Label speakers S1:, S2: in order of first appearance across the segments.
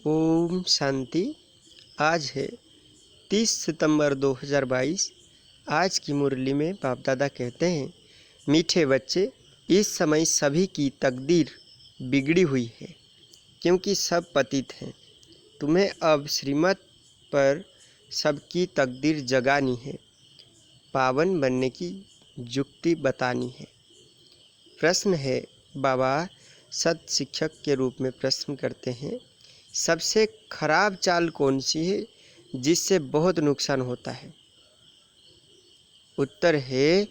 S1: ओम शांति। आज है 30 सितंबर 2022। आज की मुरली में बाप दादा कहते हैं, मीठे बच्चे, इस समय सभी की तकदीर बिगड़ी हुई है क्योंकि सब पतित हैं। तुम्हें अब श्रीमत पर सबकी तकदीर जगानी है, पावन बनने की युक्ति बतानी है। प्रश्न है, बाबा सत शिक्षक के रूप में प्रश्न करते हैं, सबसे खराब चाल कौन सी है जिससे बहुत नुकसान होता है? उत्तर है,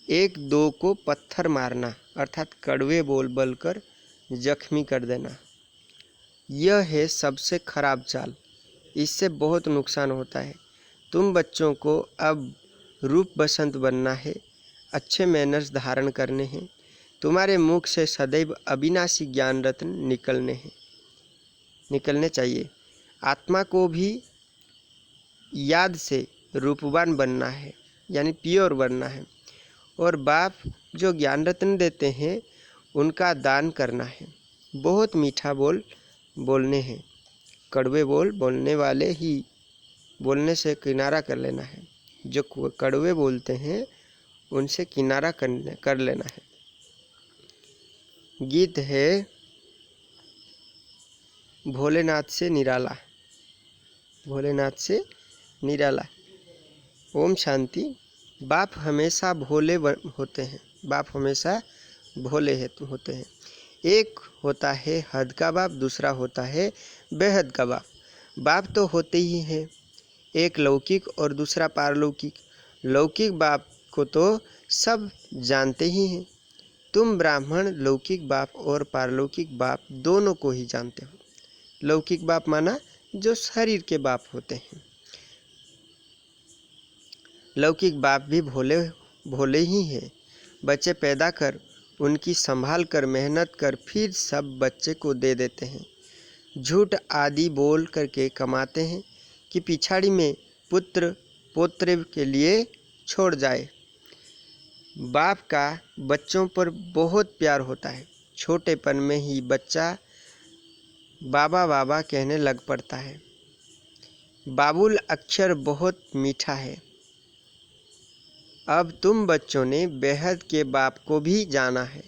S1: एक दो को पत्थर मारना अर्थात कड़वे बोल बोलकर जख्मी कर देना। यह है सबसे खराब चाल, इससे बहुत नुकसान होता है। तुम बच्चों को अब रूप बसंत बनना है, अच्छे मैनर्स धारण करने हैं, तुम्हारे मुख से सदैव अविनाशी ज्ञान रत्न निकलने चाहिए। आत्मा को भी याद से रूपवान बनना है, यानी प्योर बनना है। और बाप जो ज्ञान रत्न देते हैं उनका दान करना है। बहुत मीठा बोल बोलने हैं, कड़वे बोल बोलने वाले ही बोलने से किनारा कर लेना है। जो कड़वे बोलते हैं उनसे किनारा कर लेना है। गीत है, भोलेनाथ से निराला, भोलेनाथ से निराला। ओम शांति। बाप हमेशा भोले होते हैं, बाप हमेशा भोले होते हैं। एक होता है हद का बाप, दूसरा होता है बेहद का बाप। बाप तो होते ही हैं, एक लौकिक और दूसरा पारलौकिक। लौकिक बाप को तो सब जानते ही हैं। तुम ब्राह्मण लौकिक बाप और पारलौकिक बाप दोनों को ही जानते हो। लौकिक बाप माना जो शरीर के बाप होते हैं। लौकिक बाप भी भोले ही हैं। बच्चे पैदा कर, उनकी संभाल कर, मेहनत कर, फिर सब बच्चे को दे देते हैं। झूठ आदि बोल करके कमाते हैं कि पिछाड़ी में पुत्र पोत्र के लिए छोड़ जाए। बाप का बच्चों पर बहुत प्यार होता है। छोटेपन में ही बच्चा बाबा बाबा कहने लग पड़ता है। बाबुल अक्षर बहुत मीठा है। अब तुम बच्चों ने बेहद के बाप को भी जाना है।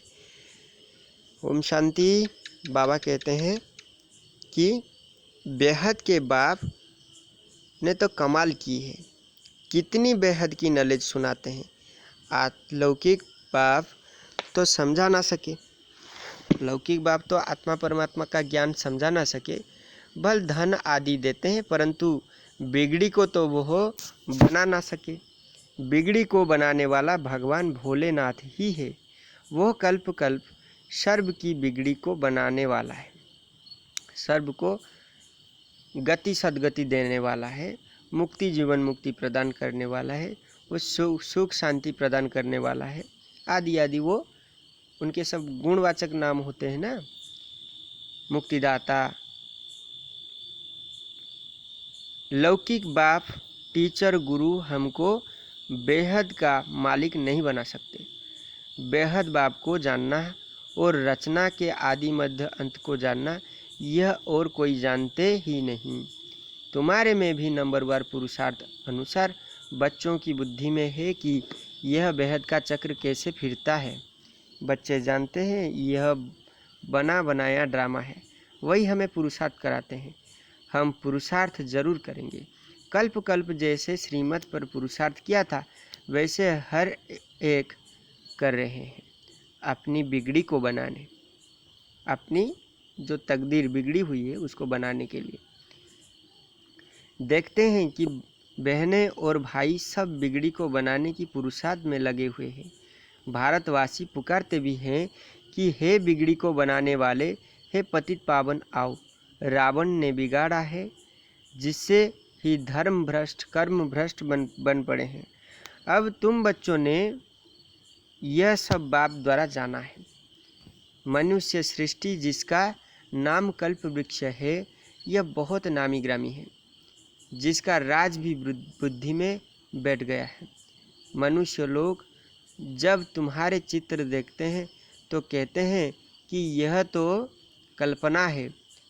S1: ओम शांति। बाबा कहते हैं कि बेहद के बाप ने तो कमाल की है, कितनी बेहद की नॉलेज सुनाते हैं। लौकिक बाप तो समझा ना सके, लौकिक बाप तो आत्मा परमात्मा का ज्ञान समझा ना सके, बल धन आदि देते हैं, परंतु बिगड़ी को तो वो बना ना सके। बिगड़ी को बनाने वाला भगवान भोलेनाथ ही है। वो कल्प कल्प सर्व की बिगड़ी को बनाने वाला है, सर्व को गति सदगति देने वाला है, मुक्ति जीवन मुक्ति प्रदान करने वाला है, वो सुख शांति प्रदान करने वाला है, आदि आदि। वो उनके सब गुणवाचक नाम होते हैं ना, मुक्तिदाता। लौकिक बाप टीचर गुरु हमको बेहद का मालिक नहीं बना सकते। बेहद बाप को जानना और रचना के आदि मध्य अंत को जानना, यह और कोई जानते ही नहीं। तुम्हारे में भी नंबरवार पुरुषार्थ अनुसार बच्चों की बुद्धि में है कि यह बेहद का चक्र कैसे फिरता है। बच्चे जानते हैं यह बना बनाया ड्रामा है, वही हमें पुरुषार्थ कराते हैं। हम पुरुषार्थ जरूर करेंगे। कल्प कल्प जैसे श्रीमत पर पुरुषार्थ किया था, वैसे हर एक कर रहे हैं अपनी बिगड़ी को बनाने, अपनी जो तकदीर बिगड़ी हुई है उसको बनाने के लिए। देखते हैं कि बहनें और भाई सब बिगड़ी को बनाने की पुरुषार्थ में लगे हुए हैं। भारतवासी पुकारते भी हैं कि हे बिगड़ी को बनाने वाले, हे पतित पावन आओ। रावण ने बिगाड़ा है, जिससे ही धर्म भ्रष्ट कर्म भ्रष्ट बन पड़े हैं। अब तुम बच्चों ने यह सब बाप द्वारा जाना है। मनुष्य सृष्टि जिसका नाम कल्प वृक्ष है, यह बहुत नामी ग्रामी है, जिसका राज भी बुद्धि में बैठ गया है। मनुष्य लोग जब तुम्हारे चित्र देखते हैं तो कहते हैं कि यह तो कल्पना है,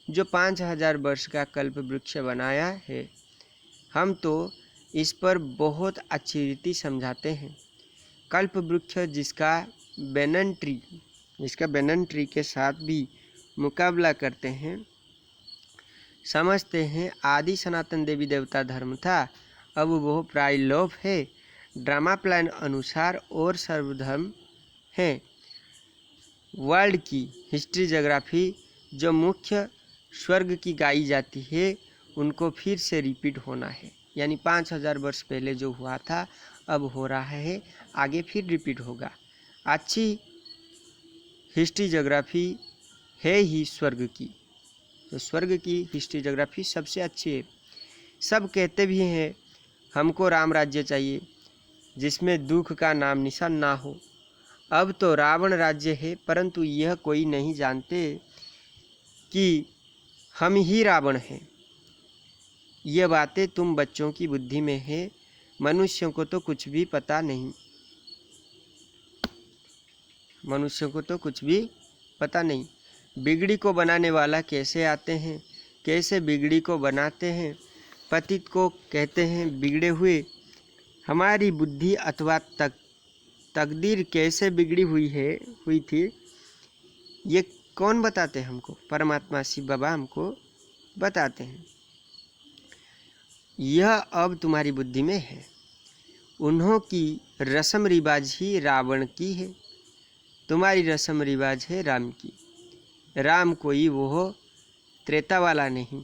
S1: जो 5000 वर्ष का कल्प वृक्ष बनाया है। हम तो इस पर बहुत अच्छी रीति समझाते हैं। कल्प वृक्ष जिसका बैनन ट्री के साथ भी मुकाबला करते हैं, समझते हैं आदि सनातन देवी देवता धर्म था, अब वो प्रायलोप है, ड्रामा प्लान अनुसार और सर्वधर्म है। वर्ल्ड की हिस्ट्री ज्योग्राफी जो मुख्य स्वर्ग की गाई जाती है, उनको फिर से रिपीट होना है। यानी 5000 वर्ष पहले जो हुआ था अब हो रहा है, आगे फिर रिपीट होगा। अच्छी हिस्ट्री ज्योग्राफी है ही स्वर्ग की, तो स्वर्ग की हिस्ट्री ज्योग्राफी सबसे अच्छी है। सब कहते भी हैं हमको राम राज्य चाहिए जिसमें दुख का नाम निशान ना हो। अब तो रावण राज्य है, परंतु यह कोई नहीं जानते कि हम ही रावण हैं। ये बातें तुम बच्चों की बुद्धि में है, मनुष्यों को तो कुछ भी पता नहीं। मनुष्यों को तो कुछ भी पता नहीं। बिगड़ी को बनाने वाला कैसे आते हैं, कैसे बिगड़ी को बनाते हैं। पतित को कहते हैं बिगड़े हुए। हमारी बुद्धि अथवा तकदीर कैसे बिगड़ी हुई थी, ये कौन बताते हैं हमको? परमात्मा शिव बाबा हमको बताते हैं। यह अब तुम्हारी बुद्धि में है। उन्हों की रस्म रिवाज ही रावण की है, तुम्हारी रस्म रिवाज है राम की। राम कोई वो त्रेता वाला नहीं,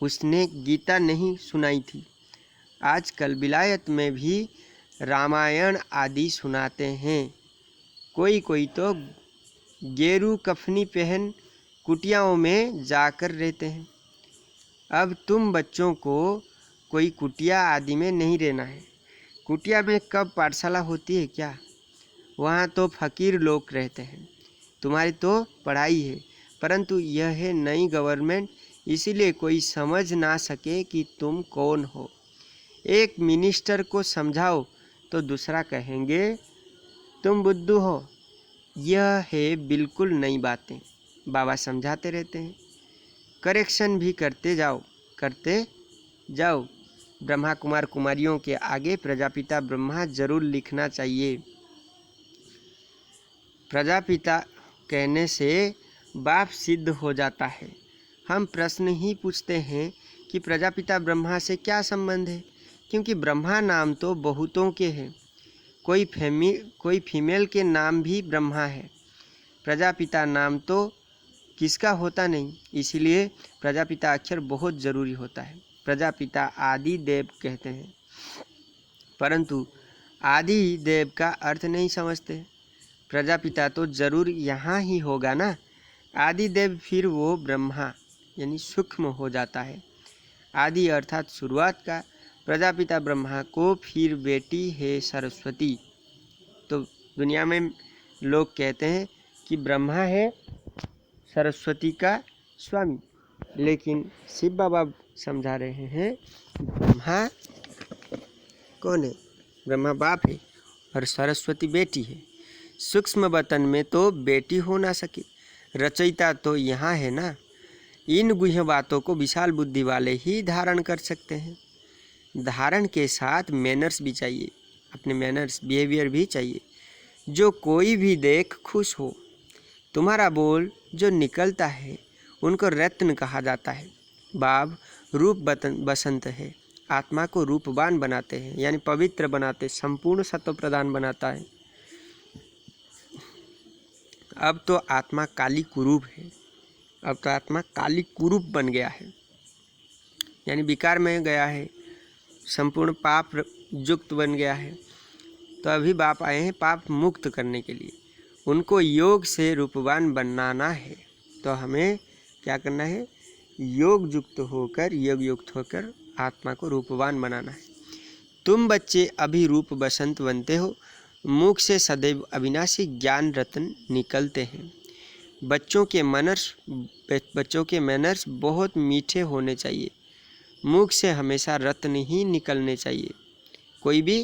S1: उसने गीता नहीं सुनाई थी। आजकल विलायत में भी रामायण आदि सुनाते हैं। कोई तो गेरू कफनी पहन कुटियाओं में जाकर रहते हैं। अब तुम बच्चों को कोई कुटिया आदि में नहीं रहना है। कुटिया में कब पाठशाला होती है क्या? वहाँ तो फकीर लोग रहते हैं। तुम्हारी तो पढ़ाई है, परंतु यह है नई गवर्नमेंट, इसीलिए कोई समझ ना सके कि तुम कौन हो। एक मिनिस्टर को समझाओ तो दूसरा कहेंगे तुम बुद्धू हो। यह है बिल्कुल नई बातें, बाबा समझाते रहते हैं। करेक्शन भी करते जाओ। ब्रह्मा कुमार कुमारियों के आगे प्रजापिता ब्रह्मा जरूर लिखना चाहिए। प्रजापिता कहने से बाप सिद्ध हो जाता है। हम प्रश्न ही पूछते हैं कि प्रजापिता ब्रह्मा से क्या संबंध है, क्योंकि ब्रह्मा नाम तो बहुतों के हैं। कोई फीमेल के नाम भी ब्रह्मा है। प्रजापिता नाम तो किसका होता नहीं, इसीलिए प्रजापिता अक्षर बहुत ज़रूरी होता है। प्रजापिता आदि देव कहते हैं, परंतु आदि देव का अर्थ नहीं समझते। प्रजापिता तो जरूर यहाँ ही होगा ना। आदि देव फिर वो ब्रह्मा यानी सूक्ष्म हो जाता है। आदि अर्थात शुरुआत का। प्रजापिता ब्रह्मा को फिर बेटी है सरस्वती। तो दुनिया में लोग कहते हैं कि ब्रह्मा है सरस्वती का स्वामी, लेकिन शिव बाबा समझा रहे हैं ब्रह्मा कौन है? ब्रह्मा बाप है और सरस्वती बेटी है। सूक्ष्म वतन में तो बेटी हो ना सके, रचयिता तो यहाँ है ना। इन गुह्य बातों को विशाल बुद्धि वाले ही धारण कर सकते हैं। धारण के साथ मैनर्स भी चाहिए, अपने मैनर्स बिहेवियर भी चाहिए, जो कोई भी देख खुश हो। तुम्हारा बोल जो निकलता है उनको रत्न कहा जाता है। बाब रूप बसंत है, आत्मा को रूपवान बनाते हैं, यानी पवित्र बनाते, संपूर्ण सत्व प्रदान बनाता है। अब तो आत्मा काली कुरूप है, अब तो आत्मा काली कुरूप बन गया है, यानी विकार में गया है, संपूर्ण पाप युक्त बन गया है। तो अभी बाप आए हैं पाप मुक्त करने के लिए। उनको योग से रूपवान बनाना है, तो हमें क्या करना है? योग युक्त होकर आत्मा को रूपवान बनाना है। तुम बच्चे अभी रूप बसंत बनते हो, मुख से सदैव अविनाशी ज्ञान रत्न निकलते हैं। बच्चों के मैनर्स बहुत मीठे होने चाहिए। मुख से हमेशा रत्न ही निकलने चाहिए। कोई भी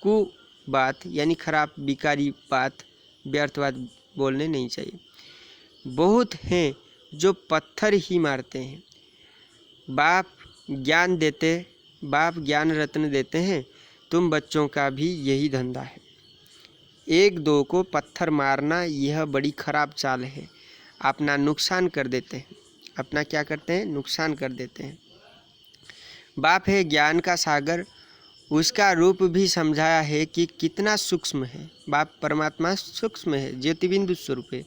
S1: कु बात यानी खराब बिकारी बात, व्यर्थ बात बोलने नहीं चाहिए। बहुत हैं जो पत्थर ही मारते हैं। बाप ज्ञान रत्न देते हैं, तुम बच्चों का भी यही धंधा है। एक दो को पत्थर मारना यह बड़ी खराब चाल है। अपना नुकसान कर देते हैं। अपना क्या करते हैं? नुकसान कर देते हैं। बाप है ज्ञान का सागर, उसका रूप भी समझाया है कि कितना सूक्ष्म है। बाप परमात्मा सूक्ष्म है, ज्योतिबिंदु स्वरूप है।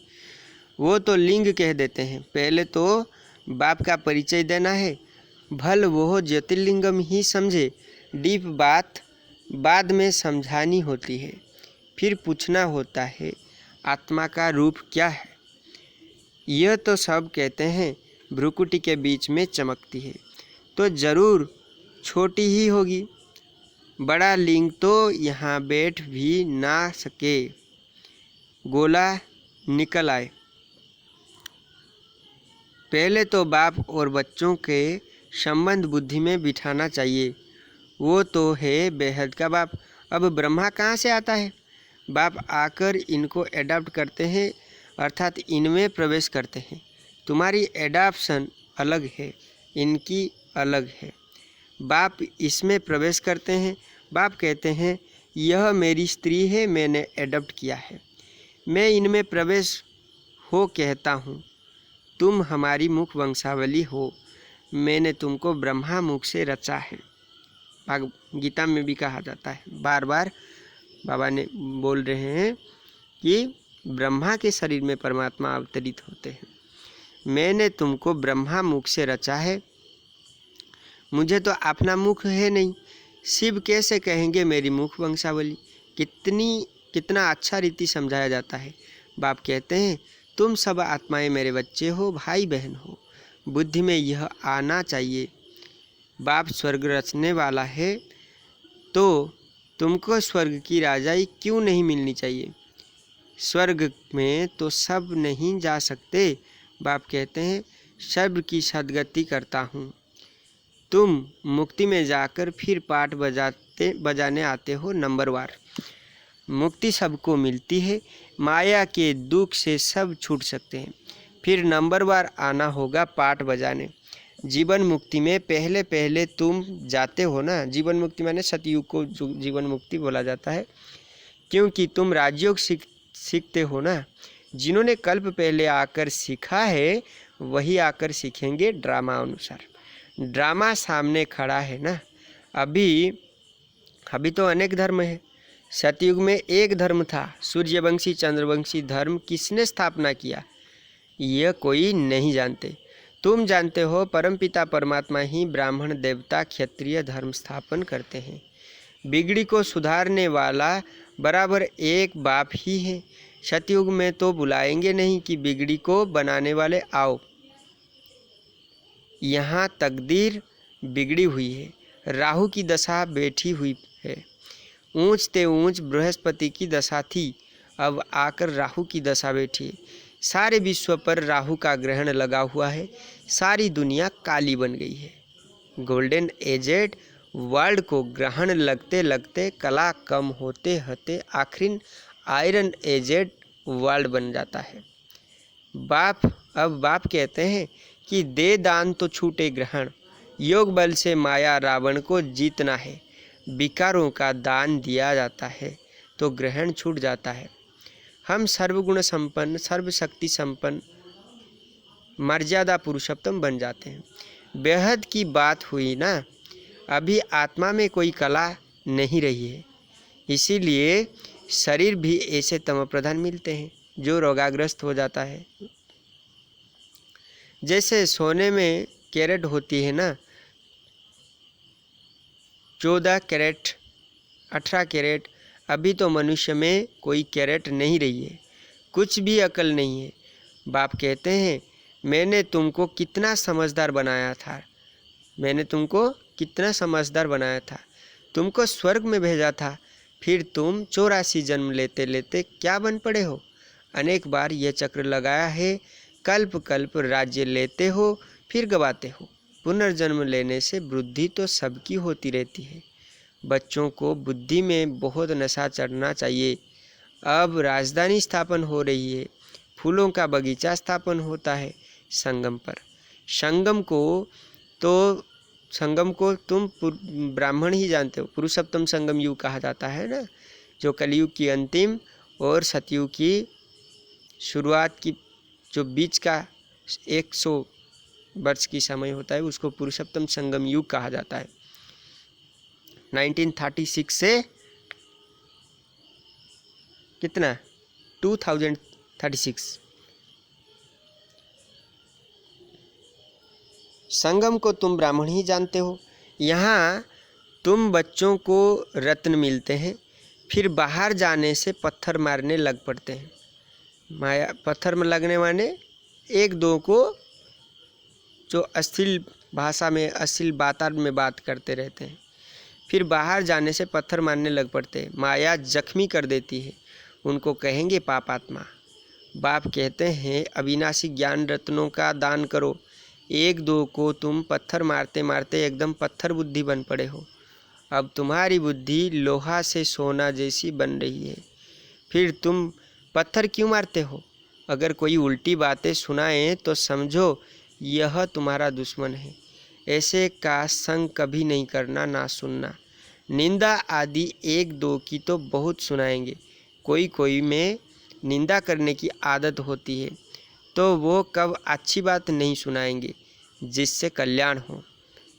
S1: वो तो लिंग कह देते हैं। पहले तो बाप का परिचय देना है, भल वो ज्योतिर्लिंगम ही समझे। डीप बात बाद में समझानी होती है, फिर पूछना होता है आत्मा का रूप क्या है। यह तो सब कहते हैं भ्रुकुटी के बीच में चमकती है, तो जरूर छोटी ही होगी। बड़ा लिंग तो यहाँ बैठ भी ना सके, गोला निकल आए। पहले तो बाप और बच्चों के संबंध बुद्धि में बिठाना चाहिए। वो तो है बेहद का बाप। अब ब्रह्मा कहाँ से आता है? बाप आकर इनको एडॉप्ट करते हैं, अर्थात इनमें प्रवेश करते हैं। तुम्हारी एडॉप्शन अलग है, इनकी अलग है। बाप इसमें प्रवेश करते हैं। बाप कहते हैं यह मेरी स्त्री है, मैंने एडॉप्ट किया है। मैं इनमें प्रवेश हो कहता हूँ, तुम हमारी मुख वंशावली हो, मैंने तुमको ब्रह्मा मुख से रचा है। गीता में भी कहा जाता है। बार बार बाबा ने बोल रहे हैं कि ब्रह्मा के शरीर में परमात्मा अवतरित होते हैं। मैंने तुमको ब्रह्मा मुख से रचा है। मुझे तो अपना मुख है नहीं, शिव कैसे कहेंगे मेरी मुख वंशावली। कितना अच्छा रीति समझाया जाता है। बाप कहते हैं तुम सब आत्माएं मेरे बच्चे हो, भाई बहन हो। बुद्धि में यह आना चाहिए। बाप स्वर्ग रचने वाला है, तो तुमको स्वर्ग की राजाई क्यों नहीं मिलनी चाहिए? स्वर्ग में तो सब नहीं जा सकते। बाप कहते हैं सर्व की सद्गति करता हूँ। तुम मुक्ति में जाकर फिर पाठ बजाने आते हो नंबरवार। मुक्ति सबको मिलती है, माया के दुख से सब छूट सकते हैं। फिर नंबरवार आना होगा पाठ बजाने। जीवन मुक्ति में पहले पहले तुम जाते हो ना। जीवन मुक्ति माने सतयुग को जीवन मुक्ति बोला जाता है, क्योंकि तुम राजयोग सीखते हो ना। जिन्होंने कल्प पहले आकर सीखा है वही आकर सीखेंगे ड्रामा अनुसार। ड्रामा सामने खड़ा है ना। अभी तो अनेक धर्म है। सतयुग में एक धर्म था, सूर्यवंशी चंद्रवंशी धर्म किसने स्थापना किया यह कोई नहीं जानते। तुम जानते हो परमपिता परमात्मा ही ब्राह्मण देवता क्षत्रिय धर्म स्थापन करते हैं। बिगड़ी को सुधारने वाला बराबर एक बाप ही है। सतयुग में तो बुलाएंगे नहीं कि बिगड़ी को बनाने वाले आओ। यहाँ तकदीर बिगड़ी हुई है, राहु की दशा बैठी हुई है। ऊंच ते ऊंच बृहस्पति की दशा थी, अब आकर राहु की दशा बैठी है। सारे विश्व पर राहु का ग्रहण लगा हुआ है, सारी दुनिया काली बन गई है। गोल्डन एजेड वर्ल्ड को ग्रहण लगते लगते कला कम होते होते आखिर आयरन एजेड वर्ल्ड बन जाता है। अब बाप कहते हैं कि दे दान तो छूटे ग्रहण, योग बल से माया रावण को जीतना है। विकारों का दान दिया जाता है तो ग्रहण छूट जाता है। हम सर्वगुण संपन्न सर्वशक्ति संपन्न मर्यादा पुरुषोत्तम बन जाते हैं। बेहद की बात हुई ना। अभी आत्मा में कोई कला नहीं रही है, इसीलिए शरीर भी ऐसे तम प्रधान मिलते हैं जो रोगाग्रस्त हो जाता है। जैसे सोने में कैरेट होती है ना, 14 कैरेट 18 कैरेट। अभी तो मनुष्य में कोई कैरेट नहीं रही है, कुछ भी अकल नहीं है। बाप कहते हैं मैंने तुमको कितना समझदार बनाया था, मैंने तुमको कितना समझदार बनाया था। तुमको स्वर्ग में भेजा था, फिर तुम 84 जन्म लेते लेते क्या बन पड़े हो। अनेक बार यह चक्र लगाया है। कल्प कल्प राज्य लेते हो फिर गवाते हो। पुनर्जन्म लेने से वृद्धि तो सबकी होती रहती है। बच्चों को बुद्धि में बहुत नशा चढ़ना चाहिए। अब राजधानी स्थापन हो रही है, फूलों का बगीचा स्थापन होता है, संगम पर। संगम को तुम ब्राह्मण ही जानते हो। पुरुषोत्तम संगम युग कहा जाता है ना, जो कलयुग की अंतिम और सतयुग की शुरुआत की जो बीच का 100 वर्ष की समय होता है उसको पुरुषोत्तम संगम युग कहा जाता है। 1936 से कितना 2036। संगम को तुम ब्राह्मण ही जानते हो। यहाँ तुम बच्चों को रत्न मिलते हैं, फिर बाहर जाने से पत्थर मारने लग पड़ते हैं। माया पत्थर में लगने वाले एक दो को जो अश्लील भाषा में अश्लील बातार में बात करते रहते हैं, फिर बाहर जाने से पत्थर मारने लग पड़ते हैं। माया जख्मी कर देती है, उनको कहेंगे पापात्मा। बाप कहते हैं अविनाशी ज्ञान रत्नों का दान करो। एक दो को तुम पत्थर मारते मारते एकदम पत्थर बुद्धि बन पड़े हो। अब तुम्हारी बुद्धि लोहा से सोना जैसी बन रही है, फिर तुम पत्थर क्यों मारते हो? अगर कोई उल्टी बातें सुनाए तो समझो यह तुम्हारा दुश्मन है। ऐसे का संग कभी नहीं करना, ना सुनना। निंदा आदि एक दो की तो बहुत सुनाएंगे। कोई में निंदा करने की आदत होती है तो वो कब अच्छी बात नहीं सुनाएंगे जिससे कल्याण हो।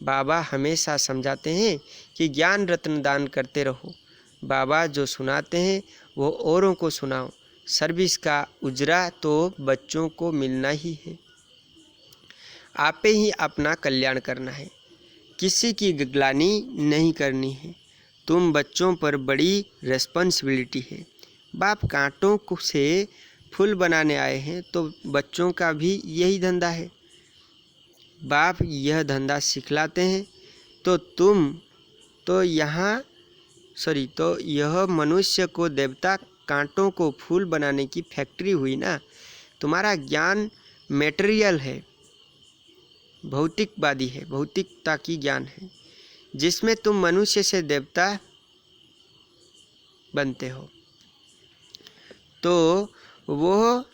S1: बाबा हमेशा समझाते हैं कि ज्ञान रत्न दान करते रहो। बाबा जो सुनाते हैं वो औरों को सुनाओ। सर्विस का उजरा तो बच्चों को मिलना ही है। आपे ही अपना कल्याण करना है, किसी की ग्लानि नहीं करनी है। तुम बच्चों पर बड़ी रिस्पॉन्सिबिलिटी है। बाप कांटों से फूल बनाने आए हैं तो बच्चों का भी यही धंधा है। बाप यह धंधा सिखलाते हैं तो यह मनुष्य को देवता, कांटों को फूल बनाने की फैक्ट्री हुई ना। तुम्हारा ज्ञान मेटेरियल है, भौतिकवादी है, भौतिकता की ज्ञान है, जिसमें तुम मनुष्य से देवता बनते हो। तो वो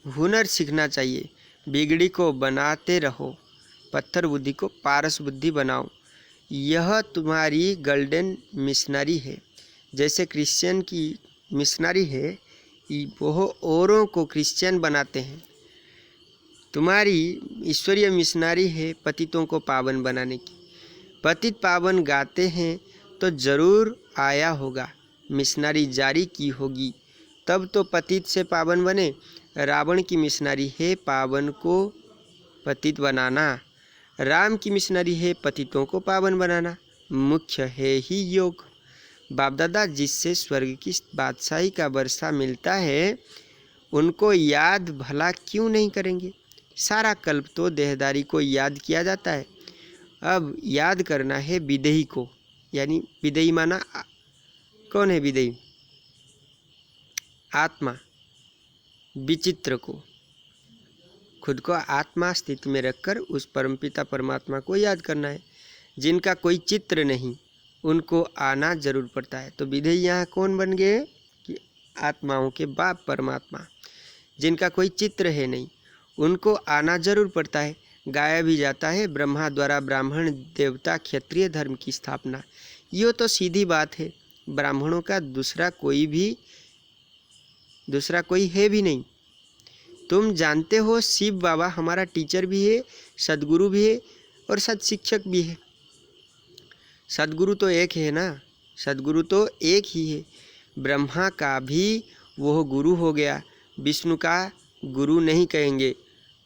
S1: हुनर सीखना चाहिए। बिगड़ी को बनाते रहो, पत्थर बुद्धि को पारस बुद्धि बनाओ। यह तुम्हारी गोल्डन मिशनरी है। जैसे क्रिश्चियन की मिशनरी है, वो औरों को क्रिश्चियन बनाते हैं। तुम्हारी ईश्वरीय मिशनरी है पतितों को पावन बनाने की। पतित पावन गाते हैं तो जरूर आया होगा, मिशनरी जारी की होगी, तब तो पतित से पावन बने। रावण की मिशनरी है पावन को पतित बनाना, राम की मिशनरी है पतितों को पावन बनाना। मुख्य है ही योग। बाप दादा जिससे स्वर्ग की बादशाही का वर्षा मिलता है, उनको याद भला क्यों नहीं करेंगे? सारा कल्प तो देहदारी को याद किया जाता है। अब याद करना है विदेही को, यानी विदेही माना कौन है? विदेही आत्मा, विचित्र को। खुद को आत्मा स्थिति में रखकर उस परमपिता परमात्मा को याद करना है। जिनका कोई चित्र नहीं उनको आना जरूर पड़ता है। तो विदेही यहाँ कौन बन गए कि आत्माओं के बाप परमात्मा। जिनका कोई चित्र है नहीं उनको आना जरूर पड़ता है। गाया भी जाता है ब्रह्मा द्वारा ब्राह्मण देवता क्षत्रिय धर्म की स्थापना। ये तो सीधी बात है। ब्राह्मणों का दूसरा कोई है भी नहीं। तुम जानते हो शिव बाबा हमारा टीचर भी है, सदगुरु भी है और सदशिक्षक भी है। सदगुरु तो एक है ना, सदगुरु तो एक ही है। ब्रह्मा का भी वह गुरु हो गया, विष्णु का गुरु नहीं कहेंगे।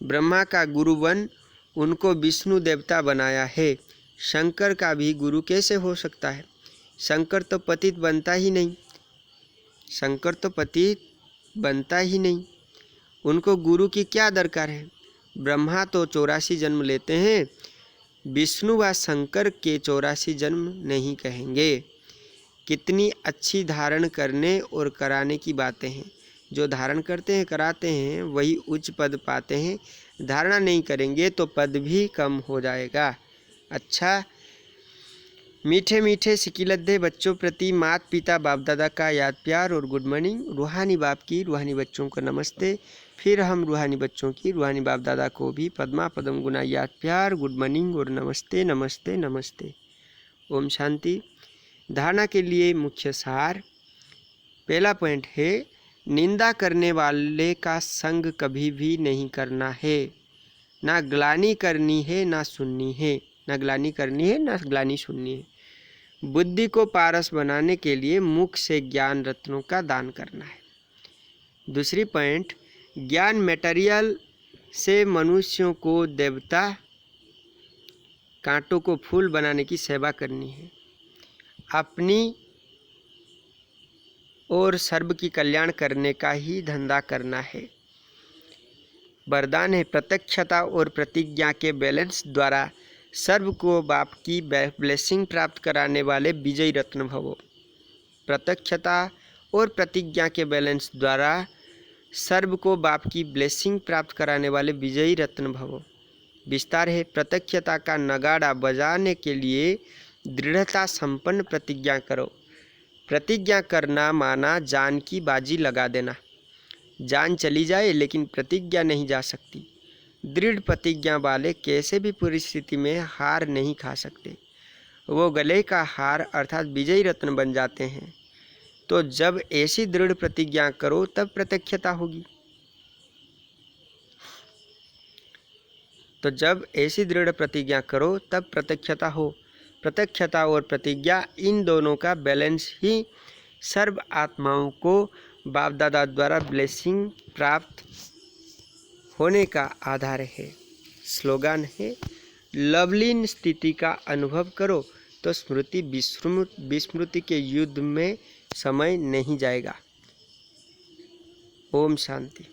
S1: ब्रह्मा का गुरु बन उनको विष्णु देवता बनाया है। शंकर का भी गुरु कैसे हो सकता है? शंकर तो पतित बनता ही नहीं, शंकर तो पतित बनता ही नहीं। उनको गुरु की क्या दरकार है? ब्रह्मा तो 84 जन्म लेते हैं, विष्णु व शंकर के 84 जन्म नहीं कहेंगे। कितनी अच्छी धारण करने और कराने की बातें हैं। जो धारण करते हैं कराते हैं वही उच्च पद पाते हैं। धारणा नहीं करेंगे तो पद भी कम हो जाएगा। अच्छा, मीठे मीठे सिकिलद्दे बच्चों प्रति माता पिता बाप दादा का याद प्यार और गुड मॉर्निंग। रूहानी बाप की रूहानी बच्चों को नमस्ते। फिर हम रूहानी बच्चों की, रूहानी बाप दादा को भी पद्मा पदम गुना याद प्यार, गुड मॉर्निंग और नमस्ते नमस्ते नमस्ते। ओम शांति। धारणा के लिए मुख्य सार। पहला पॉइंट है, निंदा करने वाले का संग कभी भी नहीं करना है। ना ग्लानि करनी है ना सुननी है, ना ग्लानि करनी है ना ग्लानि सुननी है। बुद्धि को पारस बनाने के लिए मुख से ज्ञान रत्नों का दान करना है। दूसरी पॉइंट, ज्ञान मटेरियल से मनुष्यों को देवता, कांटों को फूल बनाने की सेवा करनी है। अपनी और सर्व की कल्याण करने का ही धंधा करना है। वरदान है, प्रत्यक्षता और प्रतिज्ञा के बैलेंस द्वारा सर्व को बाप की ब्लेसिंग प्राप्त कराने वाले विजयी रत्न भवो। प्रत्यक्षता और प्रतिज्ञा के बैलेंस द्वारा सर्व को बाप की ब्लेसिंग प्राप्त कराने वाले विजयी रत्न भवो। विस्तार है, प्रत्यक्षता का नगाड़ा बजाने के लिए दृढ़ता संपन्न प्रतिज्ञा करो। प्रतिज्ञा करना माना जान की बाजी लगा देना। जान चली जाए लेकिन प्रतिज्ञा नहीं जा सकती। दृढ़ प्रतिज्ञा वाले कैसे भी परिस्थिति में हार नहीं खा सकते। वो गले का हार अर्थात विजयी रत्न बन जाते हैं। तो जब ऐसी दृढ़ प्रतिज्ञा करो तब प्रत्यक्षता होगी। तो जब ऐसी दृढ़ प्रतिज्ञा करो तब प्रत्यक्षता हो। प्रत्यक्षता और प्रतिज्ञा, इन दोनों का बैलेंस ही सर्व आत्माओं को बाप दादा द्वारा ब्लेसिंग प्राप्त होने का आधार है। स्लोगन है, लवलीन स्थिति का अनुभव करो तो स्मृति विस्मृति के युद्ध में समय नहीं जाएगा। ओम शांति।